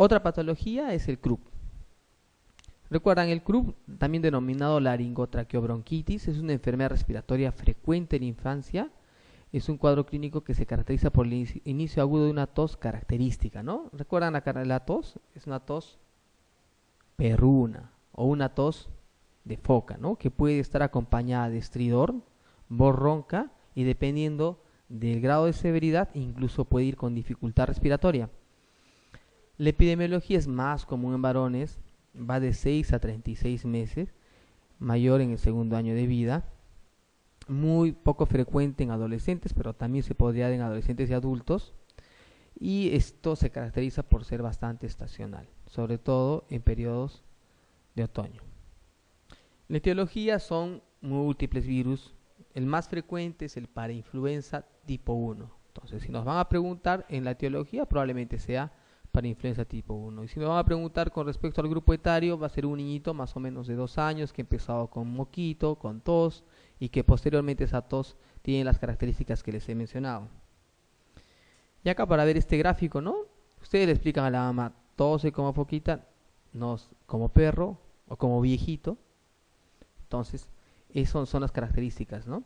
Otra patología es el CRUP. Recuerdan, el CRUP, también denominado laringotraqueobronquitis, es una enfermedad respiratoria frecuente en la infancia. Es un cuadro clínico que se caracteriza por el inicio agudo de una tos característica, ¿no? ¿Recuerdan la tos? Es una tos perruna o una tos de foca, ¿no? Que puede estar acompañada de estridor, voz ronca y dependiendo del grado de severidad incluso puede ir con dificultad respiratoria. La epidemiología es más común en varones, va de 6 a 36 meses, mayor en el segundo año de vida, muy poco frecuente en adolescentes, pero también se podría dar en adolescentes y adultos, y esto se caracteriza por ser bastante estacional, sobre todo en periodos de otoño. La etiología son múltiples virus, el más frecuente es el parainfluenza tipo 1. Entonces, si nos van a preguntar en la etiología, probablemente sea parainfluenza tipo 1. Y si nos van a preguntar con respecto al grupo etario, va a ser un niñito más o menos de 2 años que ha empezado con moquito, con tos, y que posteriormente esa tos tiene las características que les he mencionado. Y acá para ver este gráfico, ¿no? Ustedes le explican a la mamá, tose como foquita, no como perro o como viejito. Entonces, esas son las características, ¿no?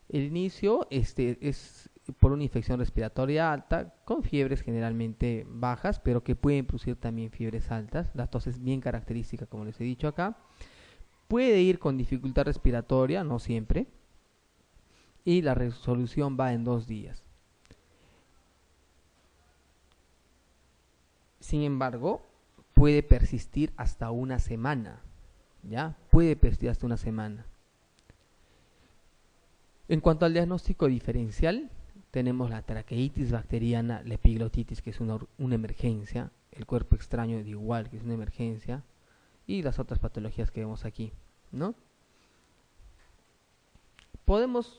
El inicio es por una infección respiratoria alta, con fiebres generalmente bajas, pero que pueden producir también fiebres altas. La tos es bien característica, como les he dicho acá. Puede ir con dificultad respiratoria, no siempre. Y la resolución va en 2 días. Sin embargo, puede persistir hasta una semana. ¿Ya? Puede persistir hasta una semana. En cuanto al diagnóstico diferencial, tenemos la traqueitis bacteriana, la epiglotitis, que es una emergencia, el cuerpo extraño igual, que es una emergencia, y las otras patologías que vemos aquí, ¿no?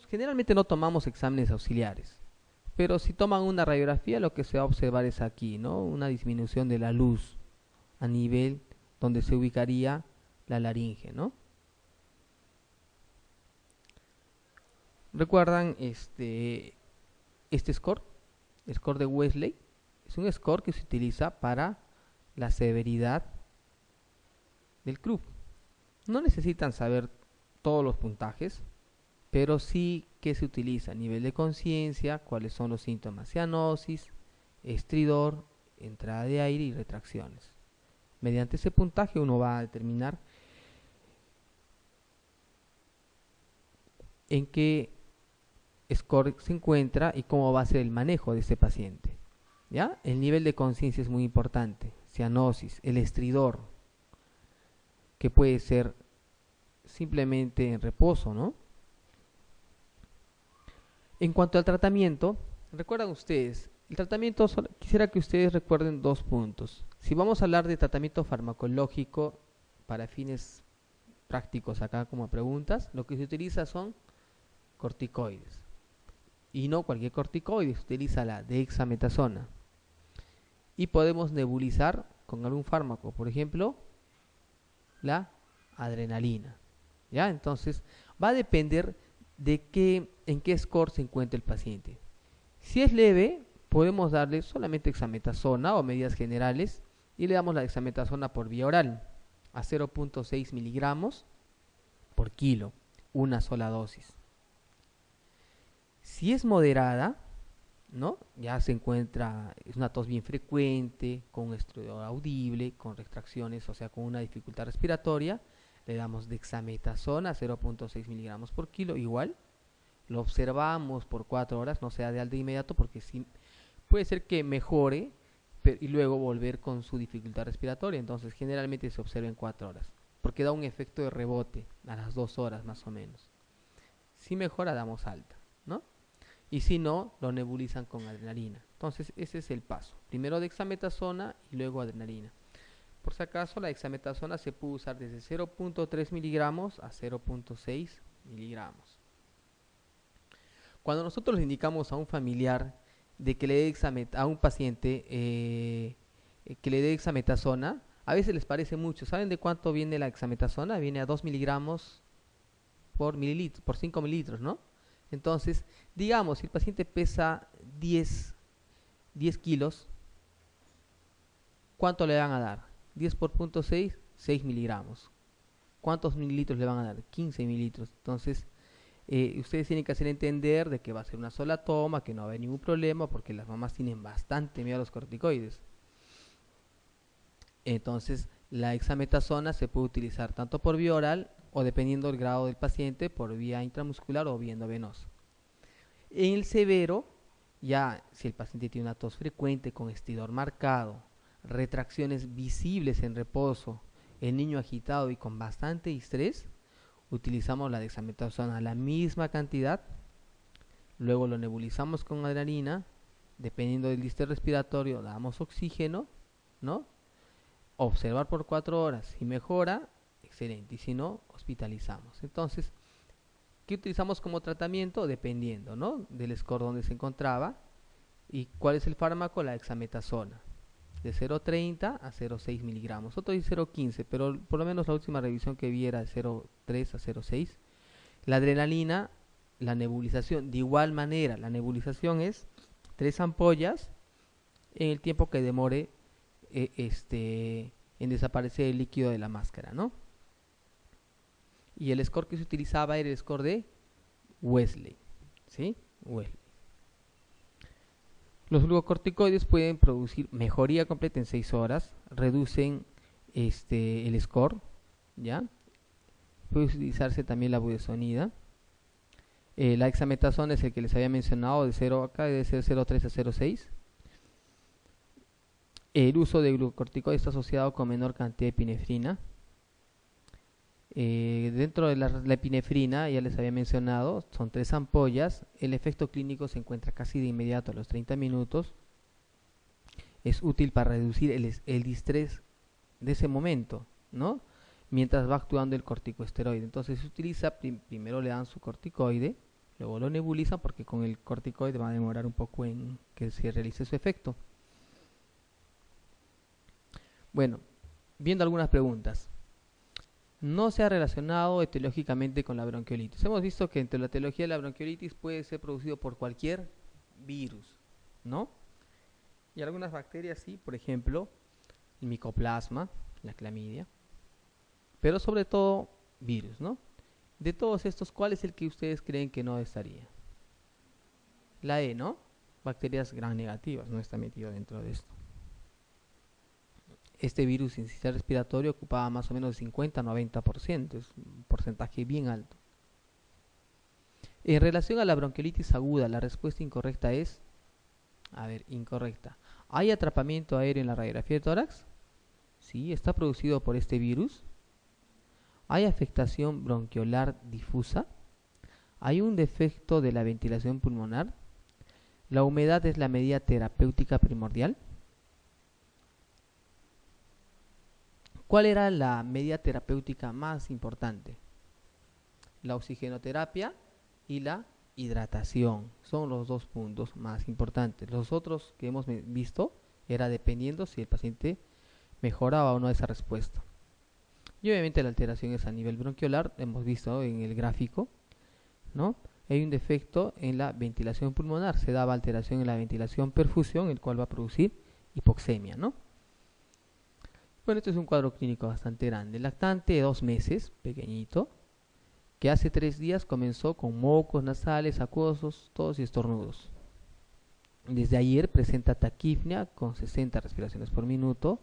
Generalmente no tomamos exámenes auxiliares, pero si toman una radiografía, lo que se va a observar es aquí, ¿no? Una disminución de la luz a nivel donde se ubicaría la laringe, ¿no? ¿Recuerdan este score? El score de Wesley es un score que se utiliza para la severidad del CRUP. No necesitan saber todos los puntajes, pero sí que se utiliza nivel de conciencia, cuáles son los síntomas: cianosis, estridor, entrada de aire y retracciones. Mediante ese puntaje uno va a determinar en qué score se encuentra y cómo va a ser el manejo de ese paciente. ¿Ya? El nivel de conciencia es muy importante. Cianosis, el estridor, que puede ser simplemente en reposo, ¿no? En cuanto al tratamiento, recuerdan ustedes, el tratamiento, quisiera que ustedes recuerden 2 puntos. Si vamos a hablar de tratamiento farmacológico para fines prácticos acá como preguntas, lo que se utiliza son corticoides. Y no cualquier corticoide, se utiliza la dexametasona. Y podemos nebulizar con algún fármaco, por ejemplo, la adrenalina. ¿Ya? Entonces, va a depender de en qué score se encuentra el paciente. Si es leve, podemos darle solamente dexametasona o medidas generales y le damos la dexametasona por vía oral a 0.6 miligramos por kilo, una sola dosis. Si es moderada, ¿no? Ya se encuentra, es una tos bien frecuente, con un estridor audible, con retracciones, o sea, con una dificultad respiratoria, le damos dexametasona 0.6 miligramos por kilo, igual, lo observamos por 4 horas, no sea de alta de inmediato porque sí, puede ser que mejore y luego volver con su dificultad respiratoria, entonces generalmente se observa en 4 horas, porque da un efecto de rebote a las 2 horas más o menos. Si mejora, damos alta, ¿no? Y si no, lo nebulizan con adrenalina. Entonces ese es el paso, primero dexametasona y luego adrenalina. Por si acaso, la dexametasona se puede usar desde 0.3 miligramos a 0.6 miligramos. Cuando nosotros le indicamos a un familiar de que le dé a un paciente que le dé dexametasona, a veces les parece mucho. ¿Saben de cuánto viene la dexametasona? Viene a 2 miligramos por 5 mililitros, ¿no? Entonces, digamos, si el paciente pesa 10 kilos, ¿cuánto le van a dar? 10 por punto 6, 6 miligramos. ¿Cuántos mililitros le van a dar? 15 mililitros. Entonces, ustedes tienen que hacer entender de que va a ser una sola toma, que no va a haber ningún problema, porque las mamás tienen bastante miedo a los corticoides. Entonces, la dexametasona se puede utilizar tanto por vía oral o, dependiendo del grado del paciente, por vía intramuscular o vía endovenosa. En el severo, ya si el paciente tiene una tos frecuente con estridor marcado, retracciones visibles en reposo, el niño agitado y con bastante estrés, utilizamos la dexametasona a la misma cantidad, luego lo nebulizamos con adrenalina, dependiendo del distrés respiratorio damos oxígeno, ¿no? Observar por 4 horas, si mejora, excelente, y si no, hospitalizamos. Entonces, ¿qué utilizamos como tratamiento? Dependiendo, ¿no?, del score donde se encontraba y cuál es el fármaco, la dexametasona, de 0,30 a 0,6 miligramos. Otro dice 0,15, pero por lo menos la última revisión que vi era de 0,3 a 0,6. La adrenalina, la nebulización, de igual manera, la nebulización es 3 ampollas en el tiempo que demore en desaparecer el líquido de la máscara, ¿no? Y el score que se utilizaba era el score de Wesley, ¿sí? Wesley. Los glucocorticoides pueden producir mejoría completa en 6 horas, reducen el score, ¿ya? Puede utilizarse también la budesonida. La dexametasona es el que les había mencionado, de 0 acá debe ser 0,3 a 0,6. El uso de glucocorticoides está asociado con menor cantidad de epinefrina. Dentro de la epinefrina, ya les había mencionado, son 3 ampollas. El efecto clínico se encuentra casi de inmediato a los 30 minutos. Es útil para reducir el distrés de ese momento, ¿no?, mientras va actuando el corticosteroide. Entonces se utiliza, primero le dan su corticoide, luego lo nebulizan, porque con el corticoide va a demorar un poco en que se realice su efecto. Bueno, viendo algunas preguntas. No se ha relacionado etiológicamente con la bronquiolitis. Hemos visto que entre la etiología de la bronquiolitis puede ser producido por cualquier virus, ¿no? Y algunas bacterias sí, por ejemplo, el micoplasma, la clamidia, pero sobre todo virus, ¿no? De todos estos, ¿cuál es el que ustedes creen que no estaría? La E, ¿no? Bacterias gram negativas, no está metido dentro de esto. Este virus sin sistema respiratorio ocupaba más o menos el 50-90%, es un porcentaje bien alto. En relación a la bronquiolitis aguda, la respuesta incorrecta es, incorrecta. ¿Hay atrapamiento aéreo en la radiografía de tórax? Sí, está producido por este virus. ¿Hay afectación bronquiolar difusa? ¿Hay un defecto de la ventilación pulmonar? ¿La humedad es la medida terapéutica primordial? ¿Cuál era la medida terapéutica más importante? La oxigenoterapia y la hidratación. Son los 2 puntos más importantes. Los otros que hemos visto era dependiendo si el paciente mejoraba o no esa respuesta. Y obviamente la alteración es a nivel bronquiolar, hemos visto en el gráfico, ¿no? Hay un defecto en la ventilación pulmonar, se daba alteración en la ventilación perfusión, el cual va a producir hipoxemia, ¿no? Bueno, este es un cuadro clínico bastante grande. Lactante de 2 meses, pequeñito, que hace 3 días comenzó con mocos nasales, acuosos, tos y estornudos. Desde ayer presenta taquipnea con 60 respiraciones por minuto,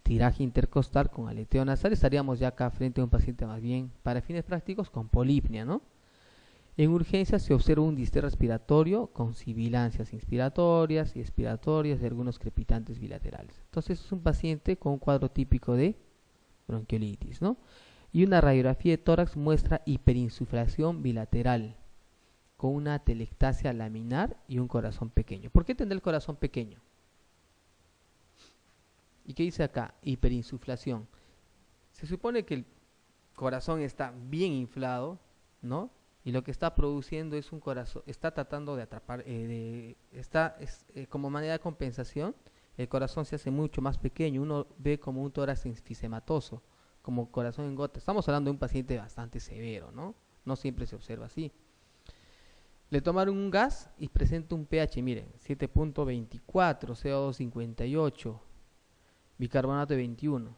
tiraje intercostal con aleteo nasal. Estaríamos ya acá frente a un paciente más bien, para fines prácticos, con polipnia, ¿no? En urgencia se observa un distrés respiratorio con sibilancias inspiratorias y expiratorias de algunos crepitantes bilaterales. Entonces es un paciente con un cuadro típico de bronquiolitis, ¿no? Y una radiografía de tórax muestra hiperinsuflación bilateral con una atelectasia laminar y un corazón pequeño. ¿Por qué tendrá el corazón pequeño? ¿Y qué dice acá? Hiperinsuflación. Se supone que el corazón está bien inflado, ¿no? Y lo que está produciendo es un corazón, está tratando de atrapar, como manera de compensación, el corazón se hace mucho más pequeño, uno ve como un tórax enfisematoso, como corazón en gota. Estamos hablando de un paciente bastante severo, ¿no? No siempre se observa así. Le tomaron un gas y presenta un pH, miren, 7.24, CO2 58, bicarbonato de 21.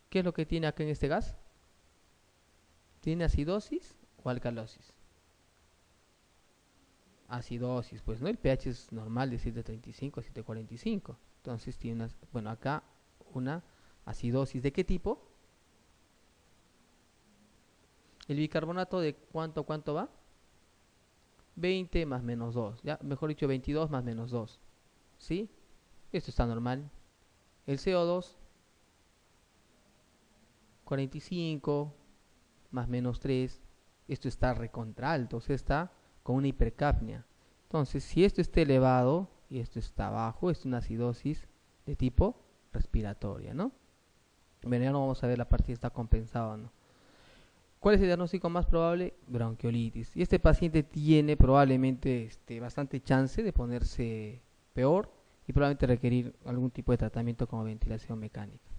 ¿Qué es lo que tiene acá en este gas? ¿Tiene acidosis o alcalosis? Acidosis, pues no, el pH es normal de 7.35 a 7.45. Entonces tiene acá una acidosis. ¿De qué tipo? El bicarbonato de ¿cuánto va? 20 más menos 2, ya, mejor dicho 22 más menos 2, ¿sí? Esto está normal. El CO2, 45 más menos 3, esto está recontra alto, o sea, está con una hipercapnia. Entonces, si esto está elevado y esto está bajo, es una acidosis de tipo respiratoria, ¿no? Bueno, ya no vamos a ver la parte si está compensada o no. ¿Cuál es el diagnóstico más probable? Bronquiolitis. Y este paciente tiene probablemente bastante chance de ponerse peor y probablemente requerir algún tipo de tratamiento como ventilación mecánica.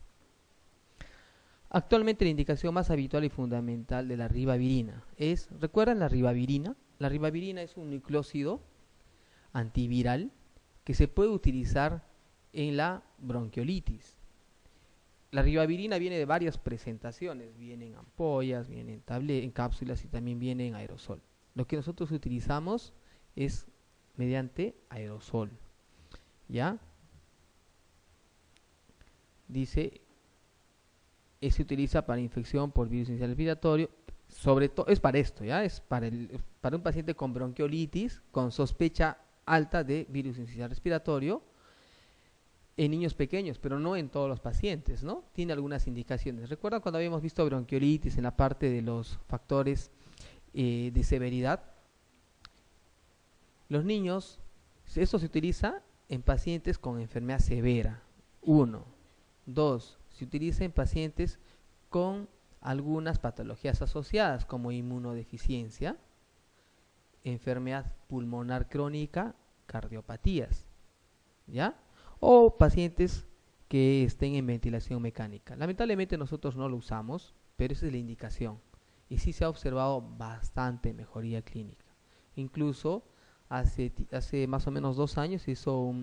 Actualmente la indicación más habitual y fundamental de la ribavirina es, ¿recuerdan la ribavirina? La ribavirina es un nucleósido antiviral que se puede utilizar en la bronquiolitis. La ribavirina viene de varias presentaciones, viene en ampollas, viene en cápsulas y también viene en aerosol. Lo que nosotros utilizamos es mediante aerosol, ¿ya? Dice, se utiliza para infección por virus inicial respiratorio, sobre todo, es para esto, ¿ya? Es para un paciente con bronquiolitis, con sospecha alta de virus inicial respiratorio, en niños pequeños, pero no en todos los pacientes, ¿no? Tiene algunas indicaciones. ¿Recuerdan cuando habíamos visto bronquiolitis en la parte de los factores de severidad? Los niños, esto se utiliza en pacientes con enfermedad severa. 1. 2. Se utiliza en pacientes con algunas patologías asociadas como inmunodeficiencia, enfermedad pulmonar crónica, cardiopatías, ¿ya? O pacientes que estén en ventilación mecánica. Lamentablemente nosotros no lo usamos, pero esa es la indicación. Y sí se ha observado bastante mejoría clínica. Incluso hace más o menos 2 años se hizo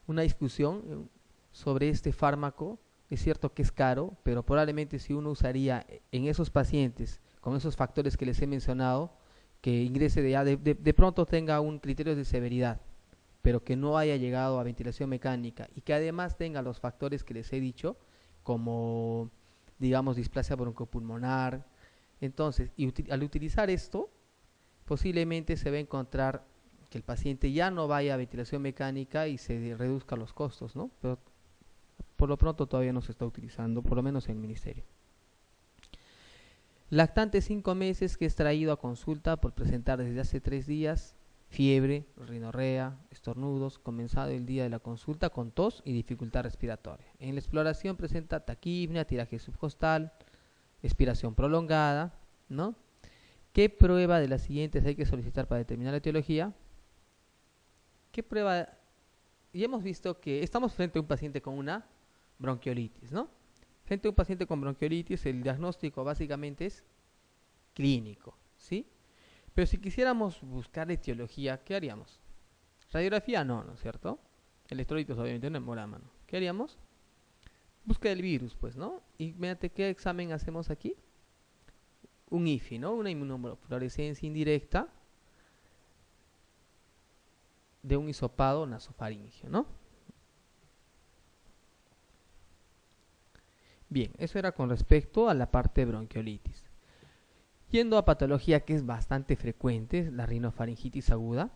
una discusión sobre este fármaco. Es cierto que es caro, pero probablemente si uno usaría en esos pacientes con esos factores que les he mencionado, que ingrese de pronto tenga un criterio de severidad, pero que no haya llegado a ventilación mecánica y que además tenga los factores que les he dicho, como digamos displasia broncopulmonar. Entonces, al utilizar esto, posiblemente se va a encontrar que el paciente ya no vaya a ventilación mecánica y se reduzcan los costos, ¿no? Pero por lo pronto todavía no se está utilizando, por lo menos en el ministerio. Lactante 5 meses que es traído a consulta por presentar desde hace 3 días fiebre, rinorrea, estornudos, comenzado el día de la consulta con tos y dificultad respiratoria. En la exploración presenta taquipnea, tiraje subcostal, expiración prolongada, ¿no? ¿Qué prueba de las siguientes hay que solicitar para determinar la etiología? ¿Qué prueba? Y hemos visto que estamos frente a un paciente con una bronquiolitis, ¿no? Frente a un paciente con bronquiolitis, el diagnóstico básicamente es clínico, ¿sí? Pero si quisiéramos buscar la etiología, ¿qué haríamos? Radiografía no, ¿no es cierto? Electrolitos obviamente no, hemograma, ¿no? ¿Qué haríamos? Búsqueda del virus, pues, ¿no? Y mediante qué examen hacemos aquí? Un IFI, ¿no? Una inmunofluorescencia indirecta de un hisopado nasofaringeo, ¿no? Bien, eso era con respecto a la parte de bronquiolitis. Yendo a patología que es bastante frecuente, la rinofaringitis aguda,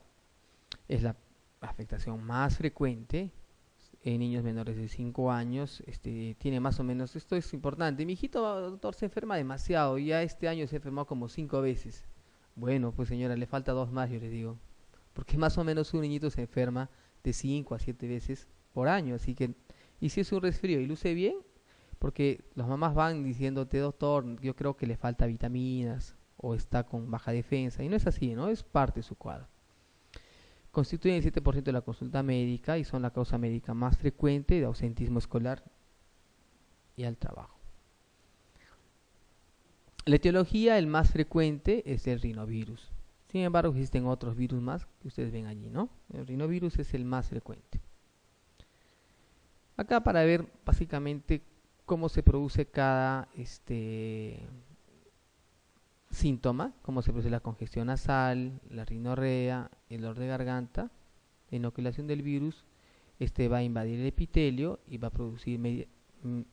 es la afectación más frecuente en niños menores de 5 años. Tiene más o menos, esto es importante, mi hijito, doctor, se enferma demasiado, ya este año se enfermó como 5 veces. Bueno, pues señora, le falta 2 más, yo le digo, porque más o menos un niñito se enferma de 5 a 7 veces por año, así que, y si es un resfrío y luce bien, porque las mamás van diciéndote, doctor, yo creo que le falta vitaminas o está con baja defensa, y no es así, ¿no? Es parte de su cuadro. Constituyen el 7% de la consulta médica y son la causa médica más frecuente de ausentismo escolar y al trabajo. La etiología, el más frecuente, es el rinovirus. Sin embargo, existen otros virus más que ustedes ven allí, ¿no? El rinovirus es el más frecuente. Acá para ver básicamente cómo se produce cada síntoma, cómo se produce la congestión nasal, la rinorrea, el dolor de garganta, la inoculación del virus. Este va a invadir el epitelio y va a producir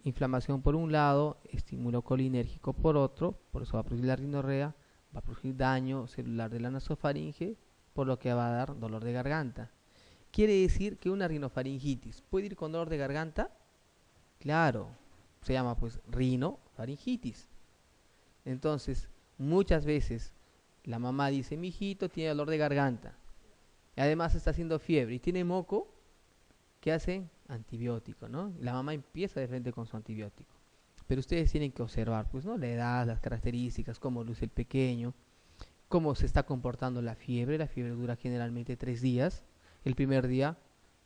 inflamación por un lado, estímulo colinérgico por otro, por eso va a producir la rinorrea, va a producir daño celular de la nasofaringe, por lo que va a dar dolor de garganta. Quiere decir que una rinofaringitis puede ir con dolor de garganta. Claro, se llama pues rinofaringitis. Entonces, muchas veces la mamá dice, mi hijito tiene dolor de garganta, y además está haciendo fiebre y tiene moco. ¿Qué hacen? Antibiótico, ¿no? La mamá empieza de frente con su antibiótico. Pero ustedes tienen que observar, pues, ¿no? La edad, las características, cómo luce el pequeño, cómo se está comportando la fiebre. La fiebre dura generalmente 3 días. El primer día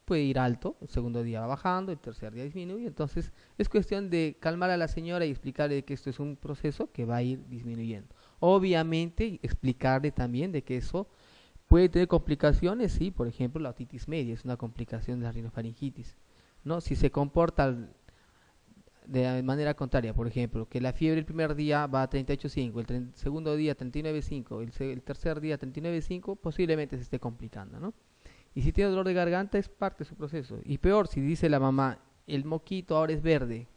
puede ir alto, el segundo día va bajando, el tercer día disminuye. Entonces es cuestión de calmar a la señora y explicarle que esto es un proceso que va a ir disminuyendo. Obviamente explicarle también de que eso puede tener complicaciones, sí, por ejemplo la otitis media es una complicación de la rinofaringitis, ¿no? Si se comporta de manera contraria, por ejemplo, que la fiebre el primer día va a 38,5, el segundo día 39,5, el tercer día 39,5, posiblemente se esté complicando, ¿no? Y si tiene dolor de garganta es parte de su proceso. Y peor, si dice la mamá, el moquito ahora es verde,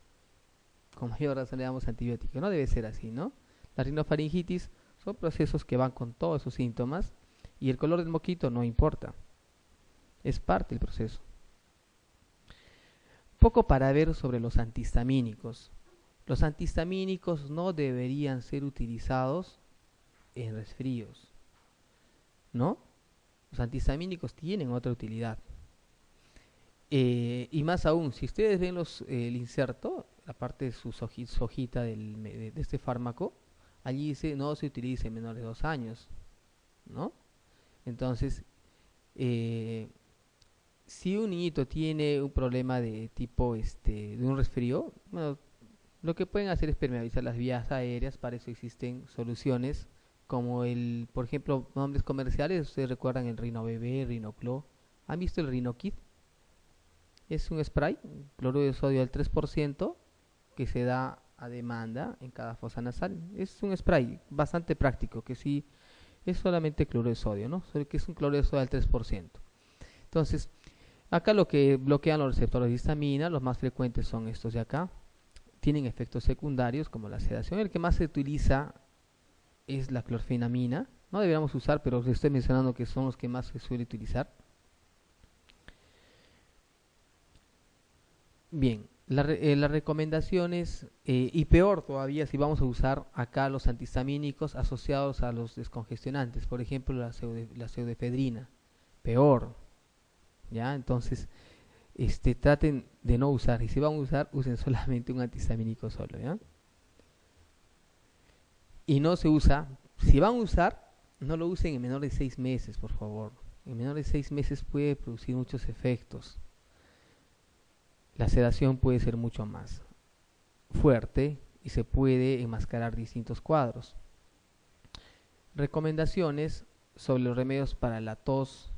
con mayor razón le damos antibiótico. No debe ser así, ¿no? La rinofaringitis son procesos que van con todos esos síntomas y el color del moquito no importa, es parte del proceso. Poco para ver sobre los antihistamínicos. Los antihistamínicos no deberían ser utilizados en resfríos, ¿no? Los antihistamínicos tienen otra utilidad. Y más aún, si ustedes ven el inserto, la parte de su hojita de este fármaco, allí dice no se utiliza en menores de 2 años, ¿no? Entonces, si un niñito tiene un problema de tipo, de un resfrío, bueno, lo que pueden hacer es permeabilizar las vías aéreas. Para eso existen soluciones como por ejemplo, nombres comerciales. Ustedes recuerdan el RinoBebé, Rinoclo. ¿Han visto el Rinokit? Es un spray, cloruro de sodio al 3%, que se da a demanda en cada fosa nasal. Es un spray bastante práctico, que sí es solamente cloruro de sodio, ¿no? Solo que es un cloruro de sodio al 3%. Entonces, acá lo que bloquean los receptores de histamina, los más frecuentes son estos de acá. Tienen efectos secundarios como la sedación. El que más se utiliza es la clorfenamina. No deberíamos usar, pero les estoy mencionando que son los que más se suele utilizar. Bien, las recomendaciones, y peor todavía si vamos a usar acá los antihistamínicos asociados a los descongestionantes, por ejemplo la pseudoefedrina, peor, ¿ya? Entonces, traten de no usar, y si van a usar, usen solamente un antihistamínico solo, ¿ya? Y no se usa, si van a usar, no lo usen en menores de 6 meses, por favor. En menores de 6 meses puede producir muchos efectos. La sedación puede ser mucho más fuerte y se puede enmascarar distintos cuadros. Recomendaciones sobre los remedios para la tos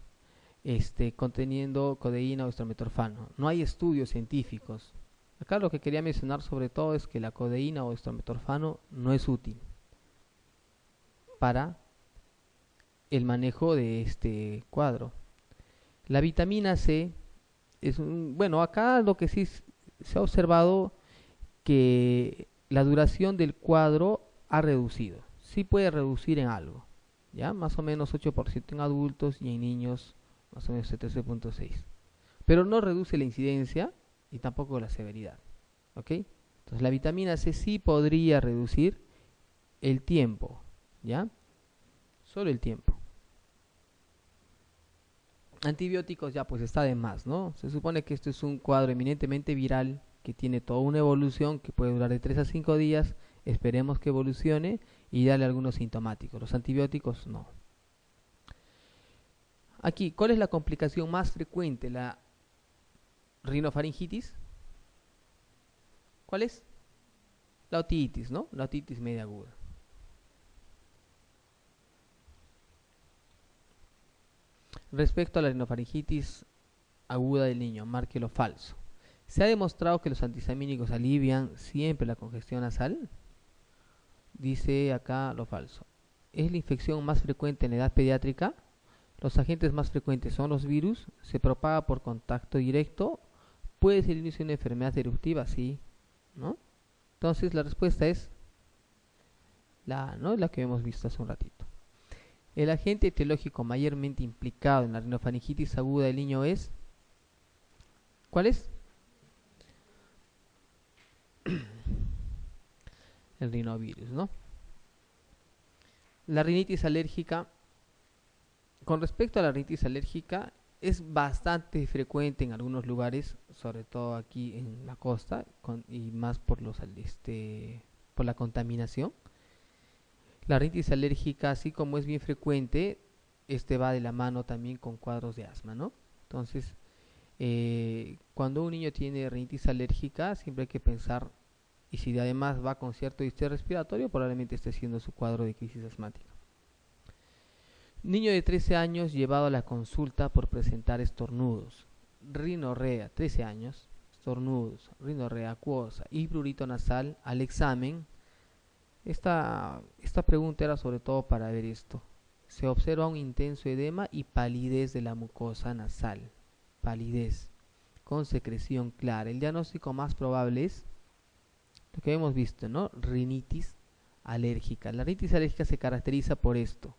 conteniendo codeína o estrometorfano. No hay estudios científicos. Acá lo que quería mencionar sobre todo es que la codeína o estrometorfano no es útil para el manejo de este cuadro. La vitamina C bueno, acá lo que sí se ha observado que la duración del cuadro ha reducido. Sí puede reducir en algo, ¿ya? Más o menos 8% en adultos y en niños más o menos 13,6. Pero no reduce la incidencia y tampoco la severidad, ¿ok? Entonces la vitamina C sí podría reducir el tiempo, ¿ya? Solo el tiempo. Antibióticos ya pues está de más, ¿no? Se supone que esto es un cuadro eminentemente viral que tiene toda una evolución que puede durar de 3 a 5 días. Esperemos que evolucione y darle algunos sintomáticos. Los antibióticos no. Aquí, ¿cuál es la complicación más frecuente? ¿La rinofaringitis? ¿Cuál es? La otitis, ¿no? La otitis media aguda. Respecto a la rinofaringitis aguda del niño, márquelo falso. ¿Se ha demostrado que los antihistamínicos alivian siempre la congestión nasal? Dice acá lo falso. ¿Es la infección más frecuente en la edad pediátrica? Los agentes más frecuentes son los virus. ¿Se propaga por contacto directo? ¿Puede ser inicio de una enfermedad eruptiva? Sí, ¿no? Entonces la respuesta es la, ¿no? La que hemos visto hace un ratito. El agente etiológico mayormente implicado en la rinofaringitis aguda del niño es... ¿Cuál es? El rinovirus, ¿no? La rinitis alérgica, con respecto a la rinitis alérgica, es bastante frecuente en algunos lugares, sobre todo aquí en la costa, y más por por la contaminación. La rinitis alérgica, así como es bien frecuente, va de la mano también con cuadros de asma, ¿no? Entonces, cuando un niño tiene rinitis alérgica, siempre hay que pensar, y si además va con cierto distrés respiratorio, probablemente esté siendo su cuadro de crisis asmática. Niño de 13 años llevado a la consulta por presentar estornudos, rinorrea, 13 años, estornudos, rinorrea acuosa y prurito nasal al examen. Esta pregunta era sobre todo para ver esto. Se observa un intenso edema y palidez de la mucosa nasal, palidez con secreción clara. El diagnóstico más probable es lo que hemos visto, ¿no? Rinitis alérgica. La rinitis alérgica se caracteriza por esto: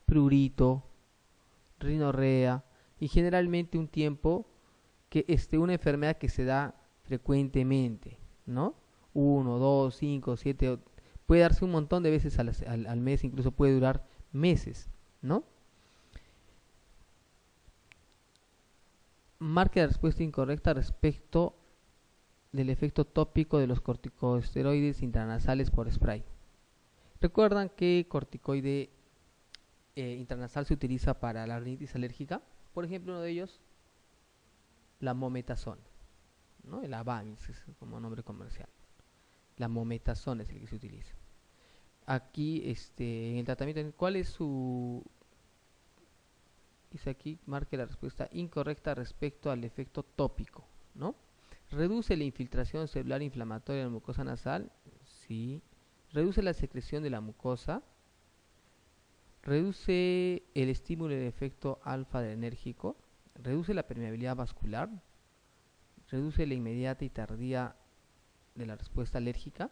prurito, rinorrea y generalmente un tiempo que una enfermedad que se da frecuentemente, ¿no? 1, 2, 5, 7, puede darse un montón de veces al mes, incluso puede durar meses, ¿no? Marque la respuesta incorrecta respecto del efecto tópico de los corticosteroides intranasales por spray. ¿Recuerdan que corticoide intranasal se utiliza para la rinitis alérgica? Por ejemplo, uno de ellos, la mometasona, ¿no? El Avamys es como nombre comercial. La mometasona es el que se utiliza. Aquí, en el tratamiento, ¿cuál es su...? Dice aquí, marque la respuesta incorrecta respecto al efecto tópico, ¿no? ¿Reduce la infiltración celular inflamatoria en la mucosa nasal? Sí. ¿Reduce la secreción de la mucosa? ¿Reduce el estímulo del efecto alfa-adrenérgico? ¿Reduce la permeabilidad vascular? ¿Reduce la inmediata y tardía de la respuesta alérgica?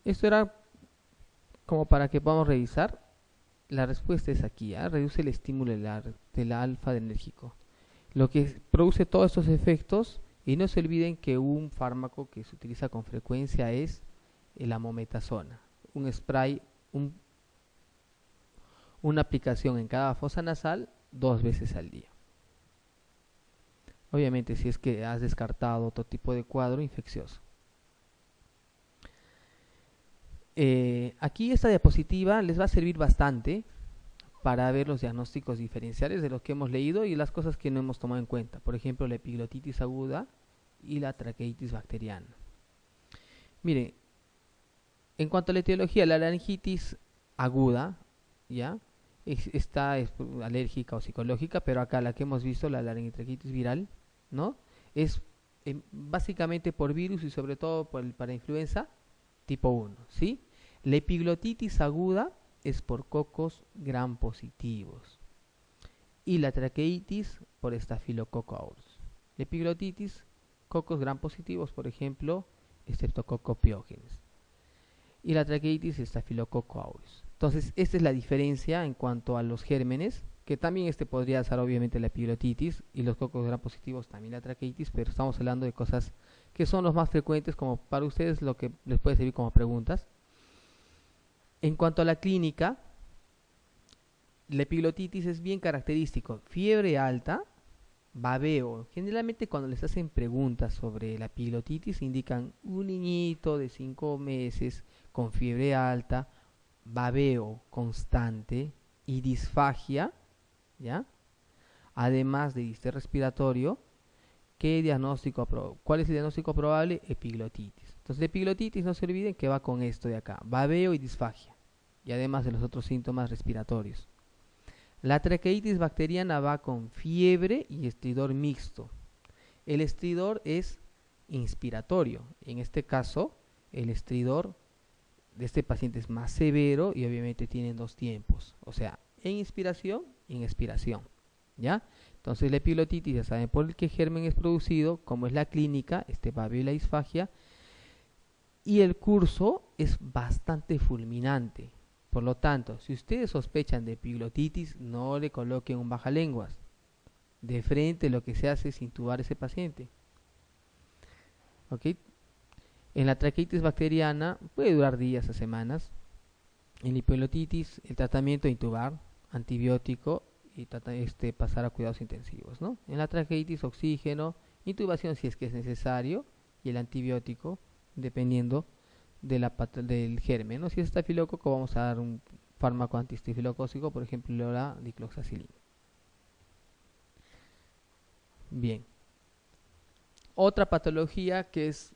Esto era como para que podamos revisar. La respuesta es aquí, ¿eh? Reduce el estímulo del alfa-adrenérgico, lo que produce todos estos efectos. Y no se olviden que un fármaco que se utiliza con frecuencia es la mometasona, un spray, una aplicación en cada fosa nasal 2 veces al día. Obviamente si es que has descartado otro tipo de cuadro infeccioso. Aquí esta diapositiva les va a servir bastante para ver los diagnósticos diferenciales de los que hemos leído y las cosas que no hemos tomado en cuenta. Por ejemplo, la epiglotitis aguda y la traqueitis bacteriana. Miren, en cuanto a la etiología, la laringitis aguda, ¿ya? Es alérgica o psicológica, pero acá la que hemos visto, la laringitis viral, ¿no? Es básicamente por virus y sobre todo para influenza tipo 1, ¿sí? La epiglotitis aguda es por cocos gram positivos y la traqueitis por estafilococo aureus. La epiglotitis, cocos gram positivos, por ejemplo, Streptococcus pyogenes, y la traqueitis, estafilococo aureus. Entonces, esta es la diferencia en cuanto a los gérmenes, que también podría ser obviamente la epiglotitis y los cocos gram positivos también la traqueitis, pero estamos hablando de cosas que son los más frecuentes, como para ustedes lo que les puede servir como preguntas. En cuanto a la clínica, la epiglotitis es bien característico: fiebre alta, babeo. Generalmente cuando les hacen preguntas sobre la epiglotitis indican un niñito de 5 meses con fiebre alta, babeo constante y disfagia, ¿ya? Además de distrés respiratorio. ¿Cuál es el diagnóstico probable? Epiglotitis. Entonces, la epiglotitis, no se olviden que va con esto de acá: babeo y disfagia, y además de los otros síntomas respiratorios. La traqueitis bacteriana va con fiebre y estridor mixto. El estridor es inspiratorio. En este caso, el estridor de este paciente es más severo y obviamente tienen dos tiempos, o sea, en inspiración y en expiración, ¿ya? Entonces la epiglotitis, ya saben por qué germen es producido, cómo es la clínica, babio y la disfagia, y el curso es bastante fulminante. Por lo tanto, si ustedes sospechan de epiglotitis, no le coloquen un bajalenguas. De frente lo que se hace es intubar a ese paciente. ¿Ok? En la traqueitis bacteriana puede durar días a semanas. En la epiglotitis, el tratamiento de intubar, antibiótico y pasar a cuidados intensivos, ¿no? En la traqueitis, oxígeno, intubación si es que es necesario y el antibiótico dependiendo del germen, ¿no? Si es estafilococo, vamos a dar un fármaco antiestafilocócico, por ejemplo la dicloxacilina. Bien. Otra patología que es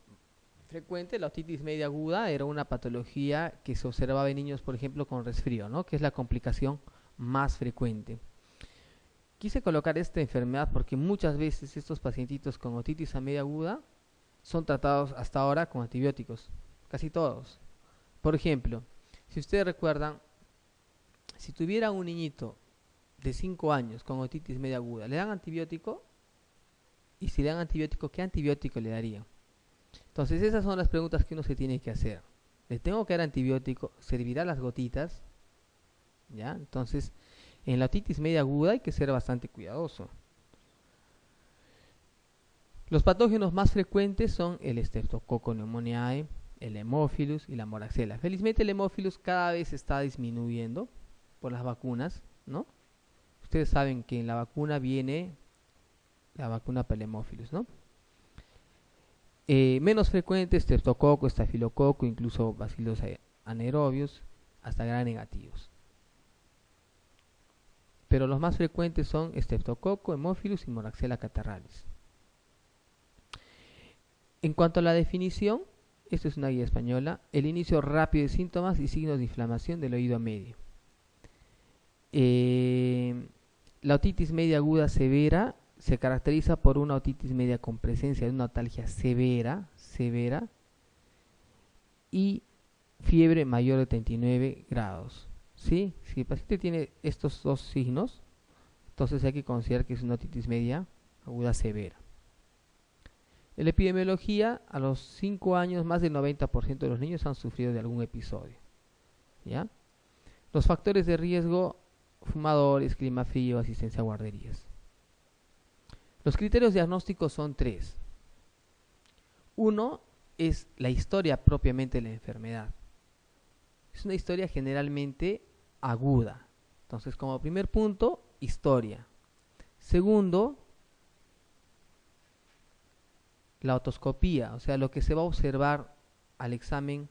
frecuente, la otitis media aguda, era una patología que se observaba en niños, por ejemplo, con resfrío, ¿no? Que es la complicación más frecuente. Quise colocar esta enfermedad porque muchas veces estos pacientitos con otitis a media aguda son tratados hasta ahora con antibióticos, casi todos. Por ejemplo, si ustedes recuerdan, si tuviera un niñito de 5 años con otitis media aguda, ¿le dan antibiótico? Y si le dan antibiótico, ¿qué antibiótico le darían? Entonces esas son las preguntas que uno se tiene que hacer. ¿Le tengo que dar antibiótico? ¿Servirá las gotitas? ¿Ya? Entonces, en la otitis media aguda hay que ser bastante cuidadoso. Los patógenos más frecuentes son el Streptococcus pneumoniae, el Haemophilus y la Moraxella. Felizmente el Haemophilus cada vez está disminuyendo por las vacunas, ¿no? Ustedes saben que en la vacuna viene la vacuna para el Haemophilus, ¿no? Menos frecuente, Streptococcus, Estafilococcus, incluso Bacillus anaerobius, hasta gram negativos. Pero los más frecuentes son Streptococcus, Haemophilus y Moraxella catarrhalis. En cuanto a la definición, esto es una guía española, el inicio rápido de síntomas y signos de inflamación del oído medio. La otitis media aguda severa se caracteriza por una otitis media con presencia de una otalgia severa y fiebre mayor de 39 grados. ¿Sí? Si el paciente tiene estos dos signos, entonces hay que considerar que es una otitis media aguda severa. En la epidemiología, a los 5 años, más del 90% de los niños han sufrido de algún episodio. ¿Ya? Los factores de riesgo: fumadores, clima frío, asistencia a guarderías. Los criterios diagnósticos son 3. Uno es la historia propiamente de la enfermedad. Es una historia generalmente aguda. Entonces, como primer punto, historia. Segundo, la otoscopía, o sea, lo que se va a observar al examen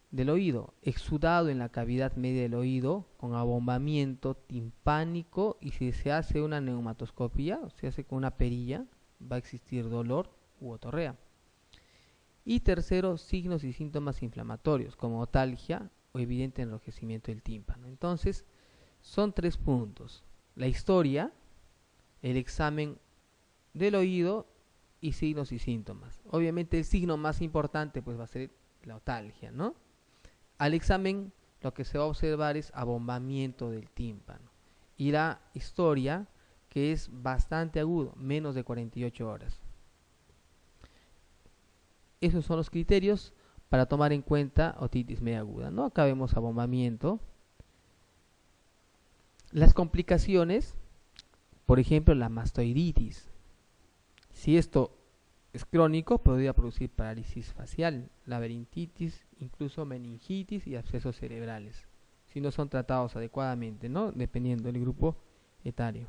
del oído, exudado en la cavidad media del oído con abombamiento timpánico, y si se hace una neumatoscopía, se hace con una perilla, va a existir dolor u otorrea. Y tercero, signos y síntomas inflamatorios como otalgia o evidente enrojecimiento del tímpano. Entonces, son 3 puntos: la historia, el examen del oído y signos y síntomas. Obviamente el signo más importante pues va a ser la otalgia, ¿no? Al examen lo que se va a observar es abombamiento del tímpano. Y la historia, que es bastante agudo, menos de 48 horas. Esos son los criterios para tomar en cuenta otitis media aguda, ¿no? Acá vemos abombamiento. Las complicaciones, por ejemplo, la mastoiditis. Si esto es crónico, podría producir parálisis facial, laberintitis, incluso meningitis y abscesos cerebrales, si no son tratados adecuadamente, ¿no? Dependiendo del grupo etario.